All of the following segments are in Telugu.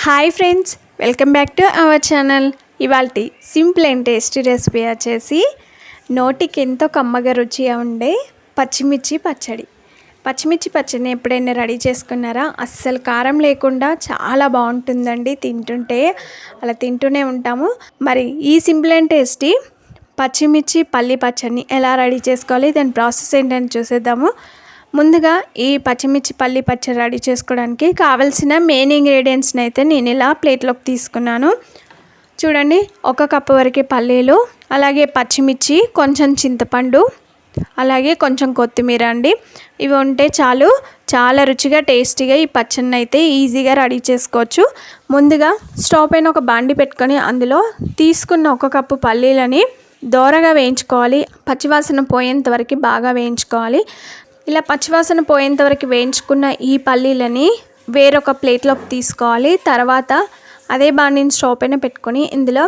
Hi friends, welcome back to our channel. ఇవాల్టి సింపుల్ అండ్ టేస్టీ రెసిపీ వచ్చేసి నోటికి ఎంతో కమ్మగా రుచిగా ఉండే పచ్చిమిర్చి పచ్చడి. పచ్చిమిర్చి పచ్చడిని ఎప్పుడైనా రెడీ చేసుకున్నారా? అస్సలు కారం లేకుండా చాలా బాగుంటుందండి. అలా తింటూనే ఉంటాము. మరి ఈ సింపుల్ అండ్ టేస్టీ పచ్చిమిర్చి పల్లి పచ్చడిని ఎలా రెడీ చేసుకోవాలి, దాని ప్రాసెస్ ఏంటని చూసేద్దాము. ముందుగా ఈ పచ్చిమిర్చి పల్లి పచ్చడి రెడీ చేసుకోవడానికి కావాల్సిన మెయిన్ ఇంగ్రీడియంట్స్ని అయితే నేను ఇలా ప్లేట్లోకి తీసుకున్నాను. చూడండి, 1 కప్పు వరకు పల్లీలు, అలాగే పచ్చిమిర్చి, కొంచెం చింతపండు, అలాగే కొంచెం కొత్తిమీర అండి. ఇవి ఉంటే చాలు, చాలా రుచిగా టేస్టీగా ఈ పచ్చడిని అయితే ఈజీగా రెడీ చేసుకోవచ్చు. ముందుగా స్టవ్ పైన ఒక బాండి పెట్టుకొని అందులో తీసుకున్న 1 కప్పు పల్లీలని దోరగా వేయించుకోవాలి. పచ్చివాసన పోయేంత వరకు బాగా వేయించుకోవాలి. ఇలా పచ్చివాసన పోయేంత వరకు వేయించుకున్న ఈ పల్లీలని వేరొక ప్లేట్లోకి తీసుకోవాలి. తర్వాత అదే బాండిని స్టవ్ పైన పెట్టుకొని ఇందులో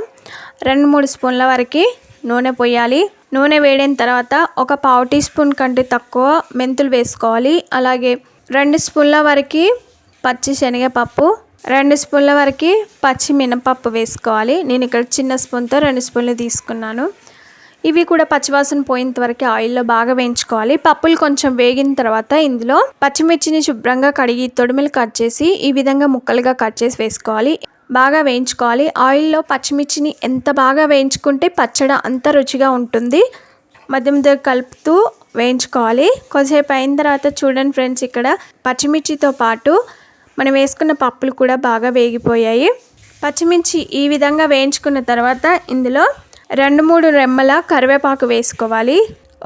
2-3 స్పూన్ల వరకు నూనె పోయాలి. నూనె వేడిన తర్వాత 1 పావు టీ స్పూన్ కంటే తక్కువ మెంతులు వేసుకోవాలి. అలాగే 2 స్పూన్ల వరకు పచ్చి శనగపప్పు, 2 స్పూన్ల వరకు పచ్చి మినపప్పు వేసుకోవాలి. నేను ఇక్కడ చిన్న స్పూన్తో 2 స్పూన్లు తీసుకున్నాను. ఇవి కూడా పచ్చివాసన పోయేంత వరకు ఆయిల్లో బాగా వేయించుకోవాలి. పప్పులు కొంచెం వేగిన తర్వాత ఇందులో పచ్చిమిర్చిని శుభ్రంగా కడిగి తొడిమెలు కట్ చేసి ఈ విధంగా ముక్కలుగా కట్ చేసి వేసుకోవాలి. బాగా వేయించుకోవాలి. ఆయిల్లో పచ్చిమిర్చిని ఎంత బాగా వేయించుకుంటే పచ్చడి అంత రుచిగా ఉంటుంది. మధ్య మధ్య కలుపుతూ వేయించుకోవాలి. కొద్దిసేపు అయిన తర్వాత చూడండి ఫ్రెండ్స్, ఇక్కడ పచ్చిమిర్చితో పాటు మనం వేసుకున్న పప్పులు కూడా బాగా వేగిపోయాయి. పచ్చిమిర్చి ఈ విధంగా వేయించుకున్న తర్వాత ఇందులో 2-3 రెమ్మల కరివేపాకు వేసుకోవాలి.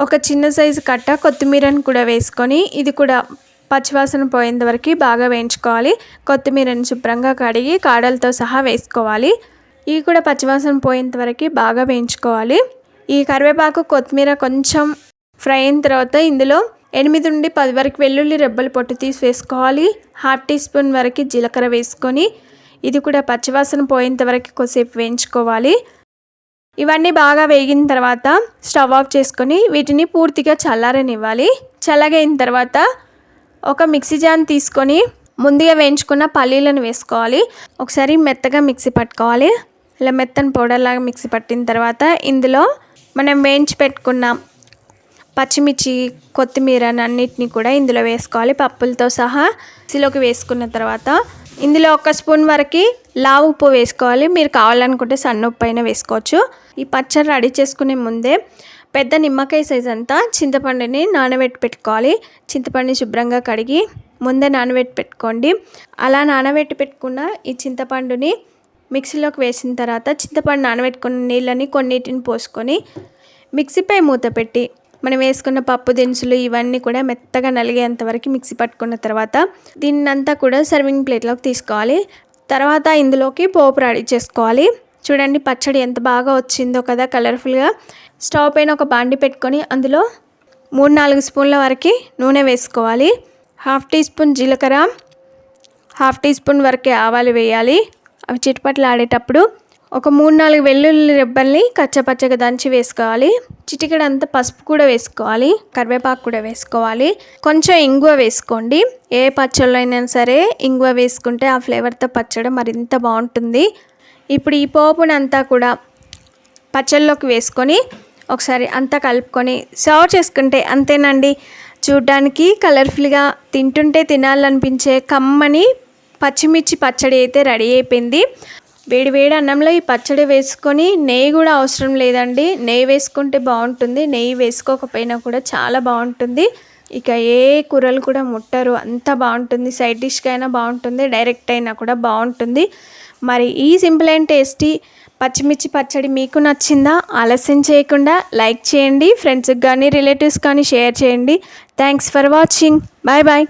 ఒక చిన్న సైజు కట్ట కొత్తిమీరను కూడా వేసుకొని ఇది కూడా పచ్చివాసన పోయేంత వరకు బాగా వేయించుకోవాలి. కొత్తిమీరని శుభ్రంగా కడిగి కాడలతో సహా వేసుకోవాలి. ఇవి కూడా పచ్చివాసన పోయేంత వరకు బాగా వేయించుకోవాలి. ఈ కరివేపాకు కొత్తిమీర కొంచెం ఫ్రై అయిన తర్వాత ఇందులో 8 నుండి 10 వరకు వెల్లుల్లి రెబ్బలు పొట్టు తీసి వేసుకోవాలి. 1/2 టీ స్పూన్ వరకు జీలకర్ర వేసుకొని ఇది కూడా పచ్చివాసన పోయేంత వరకు కొద్దిసేపు వేయించుకోవాలి. ఇవన్నీ బాగా వేగిన తర్వాత స్టవ్ ఆఫ్ చేసుకొని వీటిని పూర్తిగా చల్లారనివ్వాలి. చల్లగైన తర్వాత ఒక మిక్సీ జార్ తీసుకొని ముందుగా వేయించుకున్న పల్లీలను వేసుకోవాలి. ఒకసారి మెత్తగా మిక్సీ పట్టుకోవాలి. ఇలా మెత్తని పౌడర్లాగా మిక్సీ పట్టిన తర్వాత ఇందులో మనం వేయించి పెట్టుకున్న పచ్చిమిర్చి, కొత్తిమీర అన్నిటిని కూడా ఇందులో వేసుకోవాలి. పప్పులతో సహా మిక్సీలోకి వేసుకున్న తర్వాత ఇందులో 1 స్పూన్ వరకు లావు ఉప్పు వేసుకోవాలి. మీరు కావాలనుకుంటే సన్న ఉప్పు అయినా వేసుకోవచ్చు. ఈ పచ్చడి రెడీ చేసుకునే ముందే పెద్ద నిమ్మకాయ సైజ్ అంతా చింతపండుని నానబెట్టి పెట్టుకోవాలి. చింతపండుని శుభ్రంగా కడిగి ముందే నానబెట్టి పెట్టుకోండి. అలా నానబెట్టి పెట్టుకున్న ఈ చింతపండుని మిక్సీలోకి వేసిన తర్వాత చింతపండు నానబెట్టుకున్న నీళ్ళని కొన్నిటిని పోసుకొని మిక్సీపై మూత పెట్టి మనం వేసుకున్న పప్పు దినుసులు ఇవన్నీ కూడా మెత్తగా నలిగేంత వరకు మిక్సీ పట్టుకున్న తర్వాత దీన్నంతా కూడా సర్వింగ్ ప్లేట్లోకి తీసుకోవాలి. తర్వాత ఇందులోకి పోపు రెడీ చేసుకోవాలి. చూడండి, పచ్చడి ఎంత బాగా వచ్చిందో కదా కలర్ఫుల్గా. స్టవ్ పైన ఒక బాండి పెట్టుకొని అందులో 3-4 స్పూన్ల వరకు నూనె వేసుకోవాలి. 1/2 టీ స్పూన్ జీలకర్ర, 1/2 టీ స్పూన్ వరకు ఆవాలు వేయాలి. అవి చిటపట్లు ఆడేటప్పుడు ఒక 3-4 వెల్లుల్లి రెబ్బల్ని కచ్చపచ్చగా దంచి వేసుకోవాలి. చిటికెడంత పసుపు కూడా వేసుకోవాలి. కరివేపాకు కూడా వేసుకోవాలి. కొంచెం ఇంగువ వేసుకోండి. ఏ పచ్చళ్ళు అయినా సరే ఇంగువ వేసుకుంటే ఆ ఫ్లేవర్తో పచ్చడి మరింత బాగుంటుంది. ఇప్పుడు ఈ పోపుని అంతా కూడా పచ్చళ్ళలోకి వేసుకొని ఒకసారి అంతా కలుపుకొని సర్వ్ చేసుకుంటే అంతేనండి. చూడ్డానికి కలర్ఫుల్గా, తింటుంటే తినాలనిపించే కమ్మని పచ్చిమిర్చి పచ్చడి అయితే రెడీ అయిపోయింది. వేడి వేడి అన్నంలో ఈ పచ్చడి వేసుకొని నెయ్యి కూడా అవసరం లేదండి. నెయ్యి వేసుకుంటే బాగుంటుంది. నెయ్యి వేసుకోకపోయినా కూడా చాలా బాగుంటుంది. ఇక ఏ కూరలు కూడా ముట్టరు, అంత బాగుంటుంది. సైడ్ డిష్కి అయినా బాగుంటుంది, డైరెక్ట్ అయినా కూడా బాగుంటుంది. మరి ఈ సింపుల్ అండ్ టేస్టీ పచ్చిమిర్చి పచ్చడి మీకు నచ్చిందా? ఆలస్యం చేయకుండా లైక్ చేయండి. ఫ్రెండ్స్కి కానీ రిలేటివ్స్ కానీ షేర్ చేయండి. Thanks for watching. Bye bye.